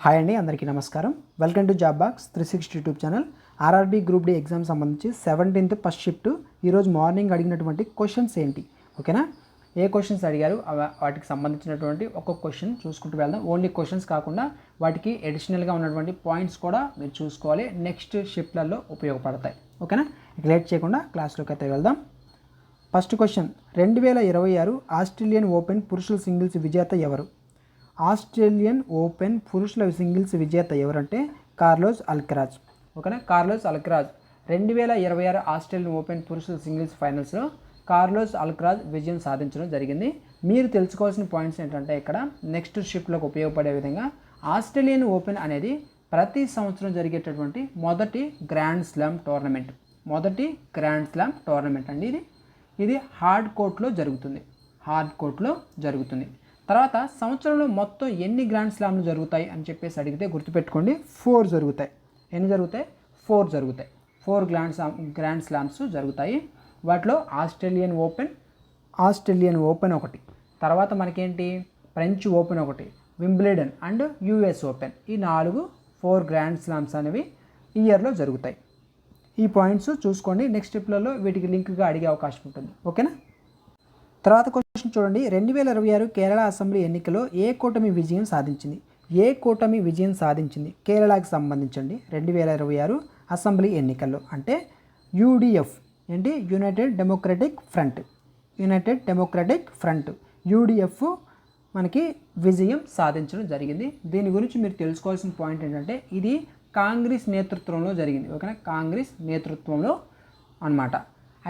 Hi అండి, అందరికీ నమస్కారం. Welcome to Job Box 360 YouTube channel. RRB group D exam సంబంధించి 17th ఫస్ట్ షిఫ్ట్ ఈరోజు మార్నింగ్ అడిగినటువంటి క్వశ్చన్స్ ఏంటి, ఓకేనా? ఏ క్వశ్చన్స్ అడిగారు వాటికి సంబంధించినటువంటి ఒక్కొక్క క్వశ్చన్ చూసుకుంటూ వెళ్దాం. ఓన్లీ క్వశ్చన్స్ కాకుండా వాటికి అడిషనల్గా ఉన్నటువంటి పాయింట్స్ కూడా మీరు చూసుకోవాలి, నెక్స్ట్ షిఫ్ట్లలో ఉపయోగపడతాయి, ఓకేనా? ఇక లేట్ చేయకుండా క్లాస్లోకి అయితే వెళ్దాం. ఫస్ట్ క్వశ్చన్, 2026 ఆస్ట్రేలియన్ ఓపెన్ పురుషుల సింగిల్స్ విజేత ఎవరు? ఆస్ట్రేలియన్ ఓపెన్ పురుషుల సింగిల్స్ విజేత ఎవరంటే కార్లోస్ అల్కరాజ్, ఓకేనా? కార్లోస్ అల్కరాజ్ 2026 ఆస్ట్రేలియన్ ఓపెన్ పురుషుల సింగిల్స్ ఫైనల్స్లో కార్లోస్ అల్కరాజ్ విజయం సాధించడం జరిగింది. మీరు తెలుసుకోవాల్సిన పాయింట్స్ ఏంటంటే ఇక్కడ నెక్స్ట్ షిఫ్ట్లోకి ఉపయోగపడే విధంగా ఆస్ట్రేలియన్ ఓపెన్ అనేది ప్రతి సంవత్సరం జరిగేటటువంటి మొదటి గ్రాండ్ స్లామ్ టోర్నమెంట్ అండి. ఇది హార్డ్ కోర్ట్లో జరుగుతుంది. తర్వాత సంవత్సరంలో మొత్తం ఎన్ని గ్రాండ్ స్లామ్లు జరుగుతాయి అని చెప్పేసి అడిగితే గుర్తుపెట్టుకోండి, 4 జరుగుతాయి. ఎన్ని జరుగుతాయి? 4 జరుగుతాయి. 4 గ్రాండ్ స్లామ్స్ జరుగుతాయి. వాటిలో ఆస్ట్రేలియన్ ఓపెన్ ఒకటి, తర్వాత మనకేంటి ఫ్రెంచ్ ఓపెన్ ఒకటి, వింబుల్డన్ అండ్ యుఎస్ ఓపెన్, ఈ 4 గ్రాండ్ స్లామ్స్ అనేవి ఈ ఇయర్లో జరుగుతాయి. ఈ పాయింట్స్ చూసుకోండి. నెక్స్ట్ స్టెప్లలో వీటికి లింక్గా అడిగే అవకాశం ఉంటుంది, ఓకేనా? తర్వాత క్వశ్చన్ చూడండి, 2026 కేరళ అసెంబ్లీ ఎన్నికల్లో ఏ కూటమి విజయం సాధించింది? కేరళకి సంబంధించండి. 2026 అసెంబ్లీ ఎన్నికల్లో అంటే యూడిఎఫ్ ఏంటి? యునైటెడ్ డెమోక్రటిక్ ఫ్రంట్ యూడిఎఫ్ మనకి విజయం సాధించడం జరిగింది. దీని గురించి మీరు తెలుసుకోవాల్సిన పాయింట్ ఏంటంటే ఇది కాంగ్రెస్ నేతృత్వంలో జరిగింది, ఓకేనా? కాంగ్రెస్ నేతృత్వంలో అన్నమాట.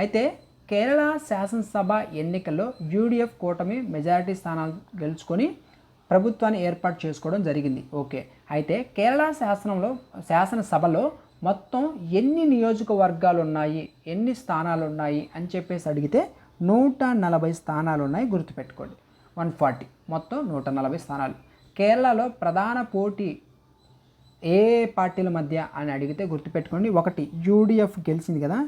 అయితే కేరళ శాసనసభ ఎన్నికల్లో యూడిఎఫ్ కూటమి మెజారిటీ స్థానాలు గెలుచుకొని ప్రభుత్వాన్ని ఏర్పాటు చేసుకోవడం జరిగింది, ఓకే. అయితే కేరళ శాసనసభలో మొత్తం ఎన్ని నియోజకవర్గాలు ఉన్నాయి, ఎన్ని స్థానాలు ఉన్నాయి అని చెప్పేసి అడిగితే 140 స్థానాలు ఉన్నాయి, గుర్తుపెట్టుకోండి. 140 మొత్తం 140 స్థానాలు. కేరళలో ప్రధాన పోటీ ఏ పార్టీల మధ్య అని అడిగితే గుర్తుపెట్టుకోండి, ఒకటి యూడిఎఫ్ గెలిచింది కదా,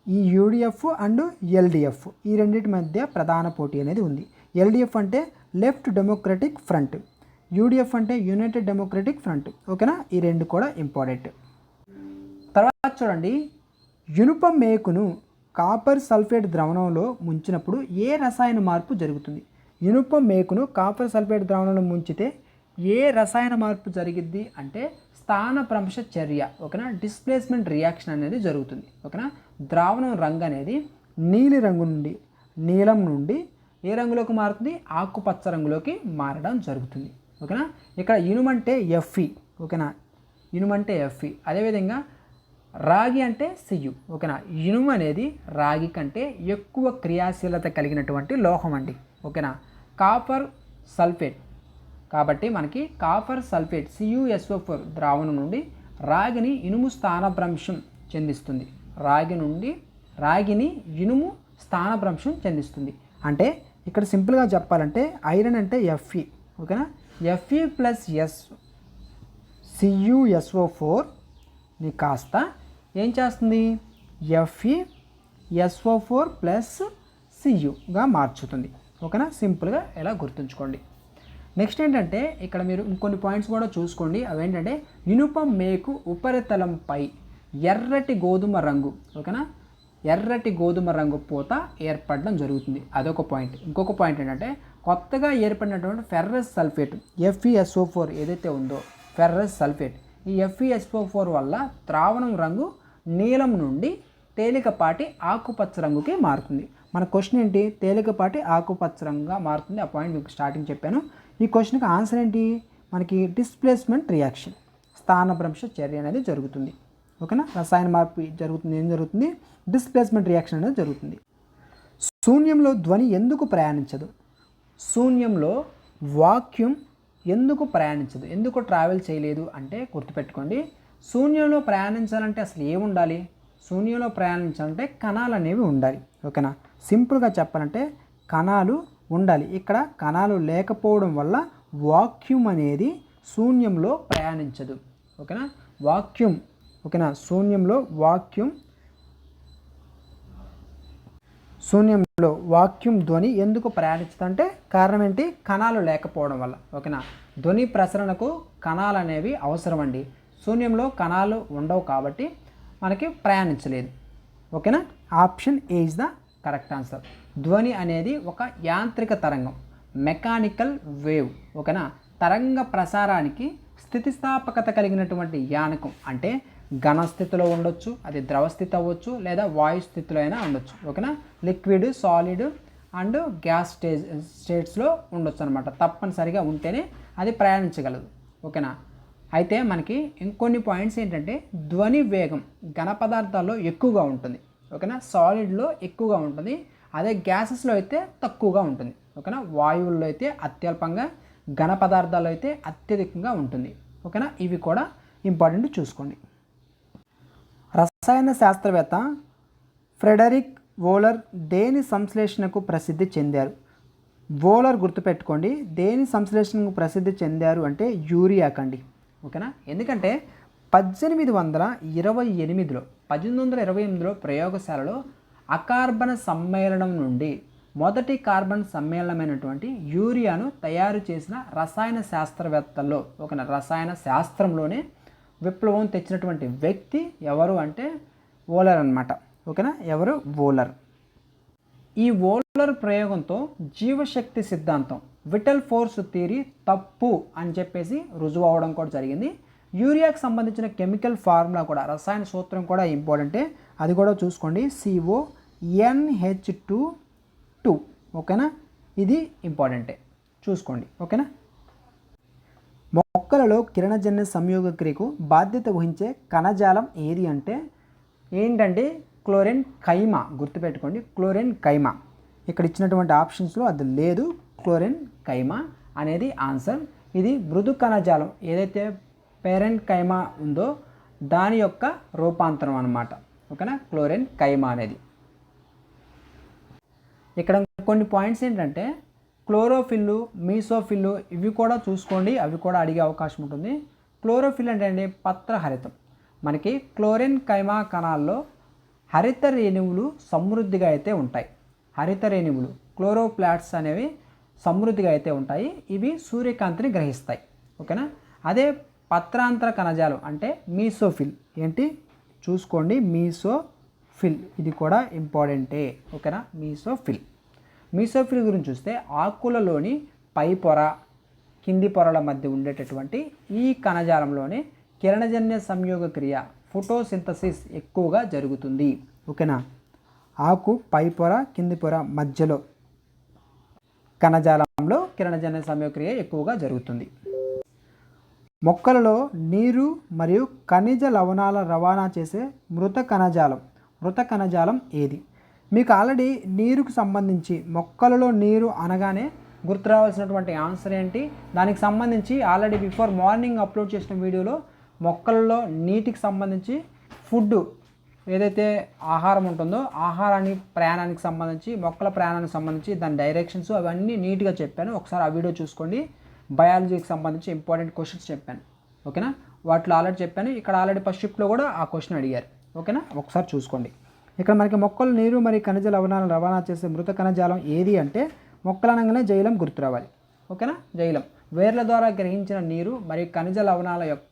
ఈ యూడిఎఫ్ అండ్ ఎల్డిఎఫ్ ఈ రెండింటి మధ్య ప్రధాన పోటీ అనేది ఉంది. ఎల్డిఎఫ్ అంటే లెఫ్ట్ డెమోక్రటిక్ ఫ్రంట్, యూడిఎఫ్ అంటే యునైటెడ్ డెమోక్రటిక్ ఫ్రంట్, ఓకేనా? ఈ రెండు కూడా ఇంపార్టెంట్. తర్వాత చూడండి, ఇనుప మేకును కాపర్ సల్ఫేట్ ద్రావణంలో ముంచినప్పుడు ఏ రసాయన మార్పు జరుగుతుంది? ఇనుప మేకును కాపర్ సల్ఫేట్ ద్రావణంలో ముంచితే ఏ రసాయన మార్పు జరిగిద్ది అంటే స్థానభ్రంశ చర్య, ఓకేనా? డిస్ప్లేస్మెంట్ రియాక్షన్ అనేది జరుగుతుంది, ఓకేనా? ద్రావణం రంగు అనేది నీలం నుండి ఏ రంగులోకి మారుతుంది? ఆకుపచ్చ రంగులోకి మారడం జరుగుతుంది, ఓకేనా? ఇక్కడ ఇనుమంటే Fe, ఓకేనా? ఇనుమంటే Fe. అదేవిధంగా రాగి అంటే Cu, ఓకేనా? ఇనుము అనేది రాగి కంటే ఎక్కువ క్రియాశీలత కలిగినటువంటి లోహం అండి, ఓకేనా? కాపర్ సల్ఫేట్ కాబట్టి మనకి కాపర్ సల్ఫేట్ CuSO4 ద్రావణం నుండి రాగిని ఇనుము స్థానభ్రంశం చెందిస్తుంది. రాగిని ఇనుము స్థానభ్రంశం చెందిస్తుంది. అంటే ఇక్కడ సింపుల్గా చెప్పాలంటే ఐరన్ అంటే Fe, ఓకేనా? Fe ప్లస్ CuSO4ని కాస్త ఏం చేస్తుంది? FeSO4 ప్లస్ Cuగా మార్చుతుంది, ఓకేనా? సింపుల్గా ఎలా గుర్తుంచుకోండి. నెక్స్ట్ ఏంటంటే ఇక్కడ మీరు ఇంకొన్ని పాయింట్స్ కూడా చూసుకోండి. అవేంటంటే ఇనుప మేకు ఉపరితలంపై ఎర్రటి గోధుమ రంగు, ఓకేనా? ఎర్రటి గోధుమ రంగు పూత ఏర్పడడం జరుగుతుంది, అదొక పాయింట్. ఇంకొక పాయింట్ ఏంటంటే కొత్తగా ఏర్పడినటువంటి ఫెర్రస్ సల్ఫేట్ FeSO4 ఏదైతే ఉందో ఫెర్రస్ సల్ఫేట్, ఈ FeSO4 వల్ల ద్రావణం రంగు నీలం నుండి తేలికపాటి ఆకుపచ్చ రంగుకి మారుతుంది. మన క్వశ్చన్ ఏంటి? తేలికపాటి ఆకుపచ్చ రంగుగా మారుతుంది. ఆ పాయింట్ మీకు స్టార్టింగ్ చెప్పాను. ఈ క్వశ్చన్కి ఆన్సర్ ఏంటి? మనకి డిస్ప్లేస్మెంట్ రియాక్షన్, స్థానభ్రంశ చర్య అనేది జరుగుతుంది, ఓకేనా? రసాయన మార్పు జరుగుతుంది. ఏం జరుగుతుంది? డిస్ప్లేస్మెంట్ రియాక్షన్ అనేది జరుగుతుంది. శూన్యంలో ధ్వని ఎందుకు ప్రయాణించదు? శూన్యంలో వాక్యూమ్ ఎందుకు ప్రయాణించదు, ఎందుకు ట్రావెల్ చేయలేదు అంటే గుర్తుపెట్టుకోండి, శూన్యంలో ప్రయాణించాలంటే అసలు ఏముండాలి? శూన్యంలో ప్రయాణించాలంటే కణాలు అనేవి ఉండాలి, ఓకేనా? సింపుల్గా చెప్పాలంటే కణాలు ఉండాలి. ఇక్కడ కణాలు లేకపోవడం వల్ల వాక్యూమ్ అనేది శూన్యంలో ప్రయాణించదు, ఓకేనా? ఓకేనా? శూన్యంలో వాక్యూమ్ ధ్వని ఎందుకు ప్రయాణించదంటే కారణం ఏంటి? కణాలు లేకపోవడం వల్ల, ఓకేనా? ధ్వని ప్రసరణకు కణాలు అనేవి అవసరం అండి. శూన్యంలో కణాలు ఉండవు కాబట్టి మనకి ప్రయాణించలేదు. ఓకేనా, option A is the correct answer. ధ్వని అనేది ఒక యాంత్రిక తరంగం, మెకానికల్ వేవ్. ఓకేనా, తరంగ ప్రసారానికి స్థితిస్థాపకత కలిగినటువంటి యానకం. అంటే ఘన స్థితిలో ఉండొచ్చు, అది ద్రవ స్థితి అవ్వచ్చు, లేదా వాయు స్థితిలో అయినా ఉండొచ్చు. ఓకేనా, లిక్విడ్, సాలిడ్ అండ్ గ్యాస్ స్టేట్స్లో ఉండొచ్చు అనమాట. తప్పనిసరిగా ఉంటేనే అది ప్రయాణించగలదు. ఓకేనా, అయితే మనకి ఇంకొన్ని పాయింట్స్ ఏంటంటే ధ్వని వేగం ఘన పదార్థాల్లో ఎక్కువగా ఉంటుంది. ఓకేనా, సాలిడ్లో ఎక్కువగా ఉంటుంది, అదే గ్యాసెస్లో అయితే తక్కువగా ఉంటుంది. ఓకేనా, వాయువుల్లో అయితే అత్యల్పంగా, ఘన పదార్థాల్లో అయితే అత్యధికంగా ఉంటుంది. ఓకేనా, ఇవి కూడా ఇంపార్టెంట్ చూసుకోండి. రసాయన శాస్త్రవేత్త ఫ్రెడరిక్ వోలర్ దేని సంశ్లేషణకు ప్రసిద్ధి చెందారు? వోలర్ గుర్తుపెట్టుకోండి, దేని సంశ్లేషణకు ప్రసిద్ధి చెందారు అంటే యూరియాకండి. ఓకేనా, ఎందుకంటే 1828లో ప్రయోగశాలలో అకార్బన సమ్మేళనం నుండి మొదటి కార్బన్ సమ్మేళనమైనటువంటి యూరియాను తయారు చేసిన రసాయన శాస్త్రవేత్తల్లో ఒక రసాయన శాస్త్రంలోనే విప్లవం తెచ్చినటువంటి వ్యక్తి ఎవరు అంటే వోలర్ అన్నమాట. ఓకేనా, ఎవరు? వోలర్. ఈ వోలర్ ప్రయోగంతో జీవశక్తి సిద్ధాంతం, విటల్ ఫోర్స్ థియరీ తప్పు అని చెప్పేసి రుజువు అవడం కూడా జరిగింది. యూరియాకి సంబంధించిన కెమికల్ ఫార్ములా కూడా, రసాయన సూత్రం కూడా ఇంపార్టెంటే, అది కూడా చూసుకోండి. CONH2. ఓకేనా, ఇది ఇంపార్టెంటే, చూసుకోండి. ఓకేనా, మొక్కలలో కిరణజన్య సంయోగ క్రియకు బాధ్యత వహించే కణజాలం ఏది అంటే ఏంటంటే క్లోరెన్ కైమా. గుర్తుపెట్టుకోండి, క్లోరెన్ కైమా. ఇక్కడ ఇచ్చినటువంటి ఆప్షన్స్లో అది లేదు, క్లోరెన్ కైమా అనేది ఆన్సర్. ఇది మృదు కణజాలం ఏదైతే పేరెంట్ కైమా ఉందో దాని యొక్క రూపాంతరం అన్నమాట. ఓకేనా, క్లోరెన్ కైమా అనేది. ఇక్కడ కొన్ని పాయింట్స్ ఏంటంటే క్లోరోఫిల్లు, మీసోఫిల్లు ఇవి కూడా చూసుకోండి, అవి కూడా అడిగే అవకాశం ఉంటుంది. క్లోరోఫిల్ అంటే అండి పత్రహరితం. మనకి క్లోరెన్ కైమా కణాల్లో హరిత రేణువులు సమృద్ధిగా అయితే ఉంటాయి. హరిత రేణువులు క్లోరోప్లాట్స్ అనేవి సమృద్ధిగా అయితే ఉంటాయి, ఇవి సూర్యకాంతిని గ్రహిస్తాయి. ఓకేనా, అదే పత్రాంతర కణజాలం అంటే మీసోఫిల్ ఏంటి చూసుకోండి, మీసోఫిల్ ఇది కూడా ఇంపార్టెంటే. ఓకేనా, మీసోఫిల్ గురించి చూస్తే ఆకులలోని పై పొర, కింది పొరల మధ్య ఉండేటటువంటి ఈ కణజాలంలోనే కిరణజన్య సంయోగ క్రియ, ఫోటోసింథసిస్ ఎక్కువగా జరుగుతుంది. ఓకేనా, ఆకు పై పొర, కింది పొర మధ్యలో కణజాలంలో కిరణజన్య సంయోగ క్రియ ఎక్కువగా జరుగుతుంది. మొక్కలలో నీరు మరియు ఖనిజ లవణాల రవాణా చేసే మృత కణజాలం ఏది? మీకు ఆల్రెడీ నీరుకు సంబంధించి మొక్కలలో నీరు అనగానే గుర్తు రావాల్సినటువంటి ఆన్సర్ ఏంటి, దానికి సంబంధించి ఆల్రెడీ బిఫోర్ మార్నింగ్ అప్లోడ్ చేసిన వీడియోలో మొక్కలలో నీటికి సంబంధించి ఫుడ్ ఏదైతే ఆహారం ఉంటుందో ఆహారానికి ప్రయాణానికి సంబంధించి, మొక్కల ప్రయాణానికి సంబంధించి దాని డైరెక్షన్స్ అవన్నీ నీట్గా చెప్పాను. ఒకసారి ఆ వీడియో చూసుకోండి. బయాలజీకి సంబంధించి ఇంపార్టెంట్ క్వశ్చన్స్ చెప్పాను. ఓకేనా, వాటిలో ఆల్రెడీ చెప్పాను. ఇక్కడ ఆల్రెడీ ఫస్ట్ షిఫ్ట్లో కూడా ఆ క్వశ్చన్ అడిగారు. ఓకేనా, ఒకసారి చూసుకోండి. ఇక్కడ మనకి మొక్కలు నీరు మరియు ఖనిజ లవణాలను రవాణా చేసే మృత కణజాలం ఏది అంటే మొక్కలు అనగానే జైలం గుర్తు రావాలి. ఓకేనా, జైలం వేర్ల ద్వారా గ్రహించిన నీరు మరియు ఖనిజ లవణాల యొక్క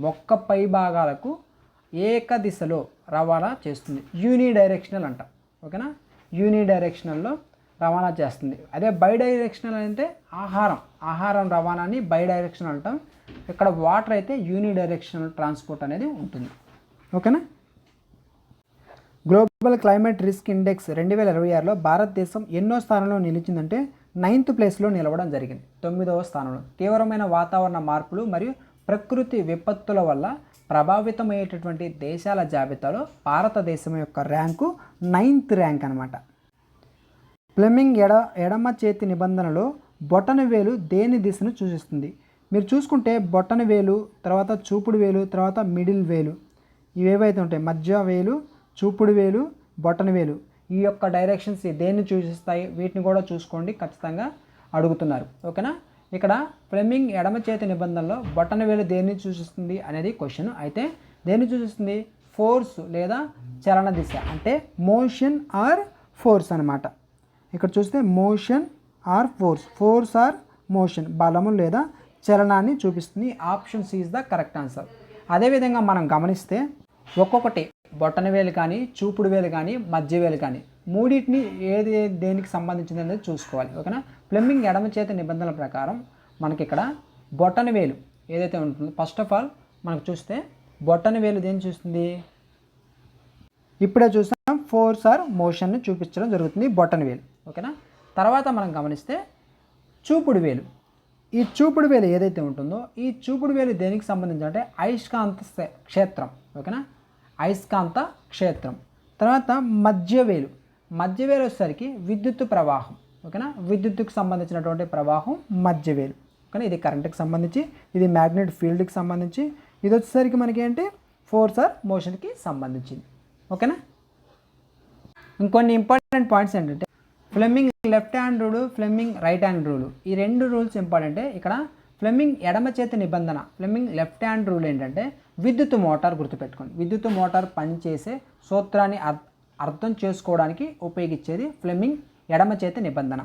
మొక్క పై భాగాలకు ఏక దిశలో రవాణా చేస్తుంది. యూని డైరెక్షనల్ అంటాం. ఓకేనా, యూని డైరెక్షనల్లో రవాణా చేస్తుంది. అదే బై డైరెక్షనల్ అంటే ఆహారం రవాణాని బై డైరెక్షనల్ అంటాం. ఇక్కడ వాటర్ అయితే యూని డైరెక్షనల్ ట్రాన్స్పోర్ట్ అనేది ఉంటుంది. ఓకేనా, గ్లోబల్ క్లైమేట్ రిస్క్ ఇండెక్స్ 2026లో భారతదేశం ఎన్నో స్థానంలో నిలిచిందంటే 9th ప్లేస్లో నిలవడం జరిగింది. 9వ స్థానంలో. తీవ్రమైన వాతావరణ మార్పులు మరియు ప్రకృతి విపత్తుల వల్ల ప్రభావితమయ్యేటటువంటి దేశాల జాబితాలో భారతదేశం యొక్క ర్యాంకు 9th ర్యాంక్ అనమాట. ఫ్లెమింగ్ ఎడమ చేతి నిబంధనలో బొటన వేలు దేని దిశను సూచిస్తుంది? మీరు చూసుకుంటే బొటన వేలు, తర్వాత చూపుడు వేలు, తర్వాత మిడిల్ వేలు, ఇవేవైతే ఉంటాయి మధ్య వేలు, చూపుడు వేలు, బొటన వేలు, ఈ యొక్క డైరెక్షన్స్ దేన్ని సూచిస్తాయి వీటిని కూడా చూసుకోండి, ఖచ్చితంగా అడుగుతున్నారు. ఓకేనా, ఇక్కడ ఫ్లెమింగ్ ఎడమ చేతి నిబంధనలో బొటన వేలు దేన్ని సూచిస్తుంది అనేది క్వశ్చన్. అయితే దేన్ని సూచిస్తుంది? ఫోర్స్ లేదా చలన దిశ, అంటే మోషన్ ఆర్ ఫోర్స్ అనమాట. ఇక్కడ చూస్తే motion or force or motion, బలము లేదా చలనాన్ని చూపిస్తుంది. Option C is the correct answer. అదేవిధంగా మనం గమనిస్తే ఒక్కొక్కటి బొటన వేలు కానీ, చూపుడు వేలు కానీ, మధ్య వేలు కానీ మూడింటిని ఏది దేనికి సంబంధించింది అనేది చూసుకోవాలి. ఓకేనా. ఫ్లెమింగ్ ఎడమ చేతి నిబంధనల ప్రకారం మనకి ఇక్కడ బొటన వేలు ఏదైతే ఉంటుందో ఫస్ట్ ఆఫ్ ఆల్ మనకు చూస్తే బొటన వేలు దేన్ని చూస్తుంది, ఇప్పుడే చూసాం ఫోర్స్ ఆర్ మోషన్ని చూపించడం జరుగుతుంది బొటన వేలు. ఓకేనా. తర్వాత మనం గమనిస్తే చూపుడు వేలు, ఈ చూపుడు వేలు ఏదైతే ఉంటుందో ఈ చూపుడు వేలు దేనికి సంబంధించి అంటే అయస్కాంత క్షేత్రం. ఓకేనా, అయస్కాంత క్షేత్రం. తర్వాత మధ్య వేలు, మధ్య వేలు వచ్చేసరికి విద్యుత్ ప్రవాహం. ఓకేనా, విద్యుత్తుకు సంబంధించినటువంటి ప్రవాహం మధ్య వేలు. ఓకేనా, ఇది కరెంట్కి సంబంధించి, ఇది మ్యాగ్నెట్ ఫీల్డ్కి సంబంధించి, ఇది వచ్చేసరికి మనకి ఏంటి ఫోర్స్ ఆర్ మోషన్కి సంబంధించింది. ఓకేనా. ఇంకొన్ని ఇంపార్టెంట్ పాయింట్స్ ఏంటంటే Fleming left hand rule, Fleming right hand rule, ఈ రెండు రూల్స్ ఇంపార్టెంటే. ఇక్కడ ఫ్లెమింగ్ ఎడమ చేతి నిబంధన, ఫ్లెమింగ్ లెఫ్ట్ హ్యాండ్ రూల్ ఏంటంటే విద్యుత్ మోటార్ గుర్తుపెట్టుకోండి. విద్యుత్ మోటార్ పనిచేసే సూత్రాన్ని అర్థం చేసుకోవడానికి ఉపయోగించేది ఫ్లెమింగ్ ఎడమ చేతి నిబంధన.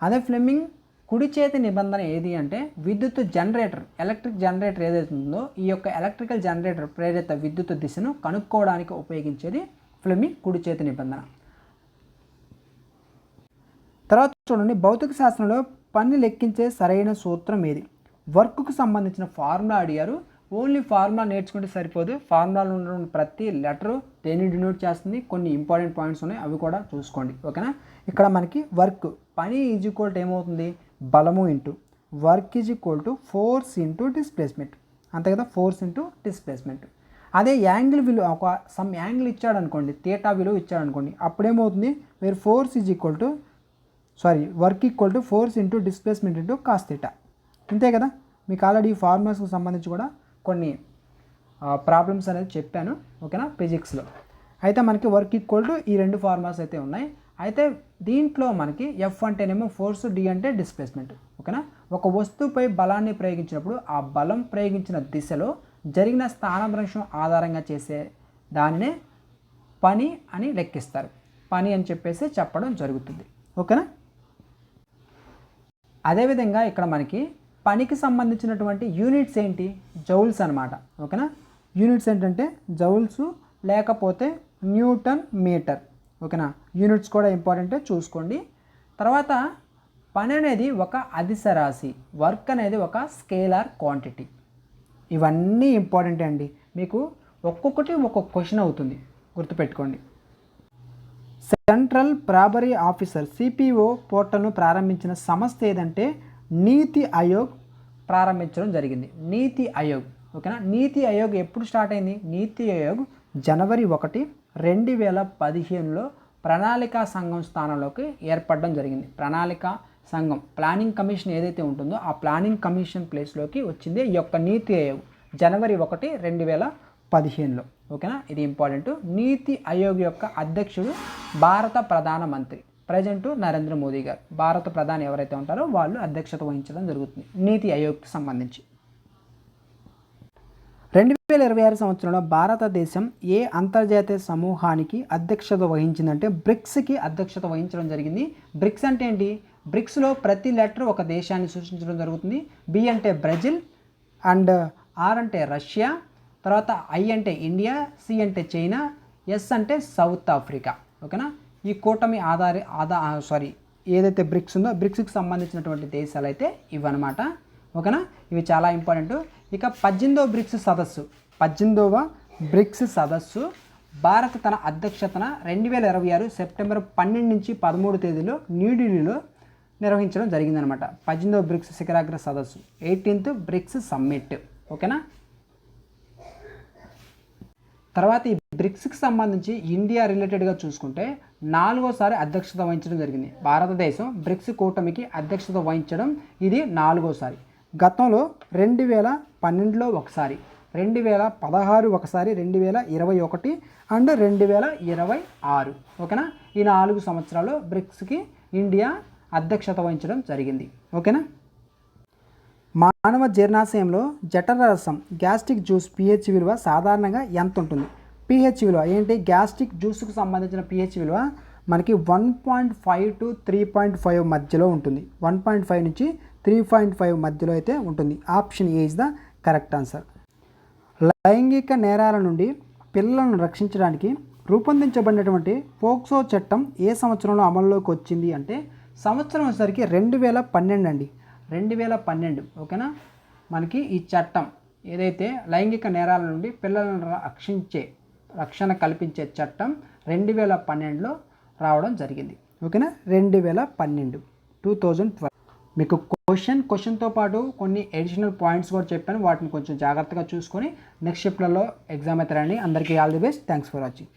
అదే ఫ్లెమింగ్ కుడి చేతి నిబంధన ఏది అంటే విద్యుత్ జనరేటర్, ఎలక్ట్రిక్ జనరేటర్ ఏదైతే ఉందో ఈ యొక్క ఎలక్ట్రికల్ జనరేటర్ ప్రేరిత విద్యుత్ దిశను కనుక్కోవడానికి ఉపయోగించేది ఫ్లెమింగ్ కుడి చేతి నిబంధన. తర్వాత చూడండి, భౌతిక శాస్త్రంలో పని లెక్కించే సరైన సూత్రం ఏది? వర్క్కు సంబంధించిన ఫార్ములా అడిగారు. ఓన్లీ ఫార్ములా నేర్చుకుంటే సరిపోదు. ఫార్ములాలో ఉన్న ప్రతి లెటరు దేన్ని డినోట్ చేస్తుంది, కొన్ని ఇంపార్టెంట్ పాయింట్స్ ఉన్నాయి, అవి కూడా చూసుకోండి. ఓకేనా. ఇక్కడ మనకి వర్క్, పని ఈజ్ ఈక్వల్ టు ఏమవుతుంది, బలము into work is equal to force into displacement. అంతే కదా, ఫోర్స్ ఇంటూ డిస్ప్లేస్మెంట్. అదే యాంగిల్ విలువ, ఒక సమ్ యాంగిల్ ఇచ్చాడు అనుకోండి, థీటా విలువ ఇచ్చాడు అనుకోండి, అప్పుడేమవుతుంది where force is equal to work equal to force into displacement into cos theta. అంతే కదా. మీకు ఆల్రెడీ ఈ ఫార్ములాస్కి సంబంధించి కూడా కొన్ని ప్రాబ్లమ్స్ అనేది చెప్పాను. ఓకేనా, ఫిజిక్స్లో. అయితే మనకి వర్క్ ఈక్వల్ టు ఈ రెండు ఫార్ములాస్ అయితే ఉన్నాయి. అయితే దీంట్లో మనకి ఎఫ్ అంటేనేమో ఫోర్స్, డి అంటే డిస్ప్లేస్మెంట్. ఓకేనా. ఒక వస్తువుపై బలాన్ని ప్రయోగించినప్పుడు ఆ బలం ప్రయోగించిన దిశలో జరిగిన స్థానభ్రంశం ఆధారంగా చేసే దానినే పని అని లెక్కిస్తారు. పని అని చెప్పేసి చెప్పడం జరుగుతుంది. ఓకేనా. అదేవిధంగా ఇక్కడ మనకి పనికి సంబంధించినటువంటి యూనిట్స్ ఏంటి, జౌల్స్ అనమాట. ఓకేనా. యూనిట్స్ ఏంటంటే జౌల్స్ లేకపోతే న్యూటన్ మీటర్. ఓకేనా, యూనిట్స్ కూడా ఇంపార్టెంటే, చూసుకోండి. తర్వాత పని అనేది ఒక అదిశ రాశి, వర్క్ అనేది ఒక స్కేలార్ క్వాంటిటీ. ఇవన్నీ ఇంపార్టెంటే అండి. మీకు ఒక్కొక్కటి ఒక్కొక్క క్వశ్చన్ అవుతుంది, గుర్తుపెట్టుకోండి. సెంట్రల్ ప్రాబరీ ఆఫీసర్ సిపిఓ పోర్టల్ను ప్రారంభించిన సంస్థ ఏదంటే నీతి ఆయోగ్ ప్రారంభించడం జరిగింది. నీతి ఆయోగ్. ఓకేనా. నీతి ఆయోగ్ ఎప్పుడు స్టార్ట్ అయింది? నీతి ఆయోగ్ జనవరి 1, 2015లో ప్రణాళికా సంఘం స్థానంలోకి ఏర్పడడం జరిగింది. ప్రణాళికా సంఘం, ప్లానింగ్ కమిషన్ ఏదైతే ఉంటుందో ఆ ప్లానింగ్ కమిషన్ ప్లేస్లోకి వచ్చింది ఈ యొక్క నీతి ఆయోగ్ జనవరి 1, 2015లో. ఓకేనా, ఇది ఇంపార్టెంట్. నీతి ఆయోగ్ యొక్క అధ్యక్షుడు భారత ప్రధానమంత్రి, ప్రజెంట్ నరేంద్ర మోదీ గారు. భారత ప్రధాని ఎవరైతే ఉంటారో వాళ్ళు అధ్యక్షత వహించడం జరుగుతుంది నీతి ఆయోగ్కి సంబంధించి. 2026 సంవత్సరంలో భారతదేశం ఏ అంతర్జాతీయ సమూహానికి అధ్యక్షత వహించిందంటే బ్రిక్స్కి అధ్యక్షత వహించడం జరిగింది. బ్రిక్స్ అంటే ఏంటి? బ్రిక్స్లో ప్రతి లెటర్ ఒక దేశాన్ని సూచించడం జరుగుతుంది. బి అంటే బ్రెజిల్, అండ్ ఆర్ అంటే రష్యా, తర్వాత ఐ అంటే ఇండియా, సి అంటే చైనా, ఎస్ అంటే సౌత్ ఆఫ్రికా. ఓకేనా. ఈ కూటమి ఏదైతే బ్రిక్స్ ఉందో బ్రిక్స్కి సంబంధించినటువంటి దేశాలు అయితే ఇవన్నమాట. ఓకేనా, ఇవి చాలా ఇంపార్టెంట్. ఇక 18వ బ్రిక్స్ సదస్సు భారత్ తన అధ్యక్షతన 2026 సెప్టెంబర్ 12 నుంచి 13 తేదీలో న్యూఢిల్లీలో నిర్వహించడం జరిగిందనమాట. 18వ బ్రిక్స్ శిఖరాగ్ర సదస్సు, 18th బ్రిక్స్ సమ్మిట్. ఓకేనా. తర్వాత ఈ బ్రిక్స్కి సంబంధించి ఇండియా రిలేటెడ్గా చూసుకుంటే 4వసారి అధ్యక్షత వహించడం జరిగింది. భారతదేశం బ్రిక్స్ కూటమికి అధ్యక్షత వహించడం ఇది 4వసారి. గతంలో 2012లో ఒకసారి, 2016 ఒకసారి, 2021 అండ్ 2026. ఓకేనా. ఈ 4 సంవత్సరాలు బ్రిక్స్కి ఇండియా అధ్యక్షత వహించడం జరిగింది. ఓకేనా. మానవ జీర్ణాశయంలో జఠరరసం గ్యాస్ట్రిక్ జ్యూస్ pH విలువ సాధారణంగా ఎంత ఉంటుంది? pH విలువ ఏంటి? గ్యాస్ట్రిక్ జ్యూస్కు సంబంధించిన pH విలువ మనకి 1.5 to 3.5 మధ్యలో ఉంటుంది. 1.5 నుంచి 3.5 మధ్యలో అయితే ఉంటుంది. Option A is the correct answer. లైంగిక నేరాల నుండి పిల్లలను రక్షించడానికి రూపొందించబడినటువంటి పోక్సో చట్టం ఏ సంవత్సరంలో అమల్లోకి వచ్చింది అంటే సంవత్సరం వచ్చేసరికి 2012 అండి. 2012 ఓకేనా. మనకి ఈ చట్టం ఏదైతే లైంగిక నేరాల నుండి పిల్లలను రక్షణ కల్పించే చట్టం 2012లో రావడం జరిగింది. ఓకేనా, 2012. మీకు క్వశ్చన్తో పాటు కొన్ని అడిషనల్ పాయింట్స్ కూడా చెప్పాను. వాటిని కొంచెం జాగ్రత్తగా చూసుకొని నెక్స్ట్ షిఫ్ట్లలో ఎగ్జామ్ అయితే రండి. అందరికీ all the best. Thanks for watching.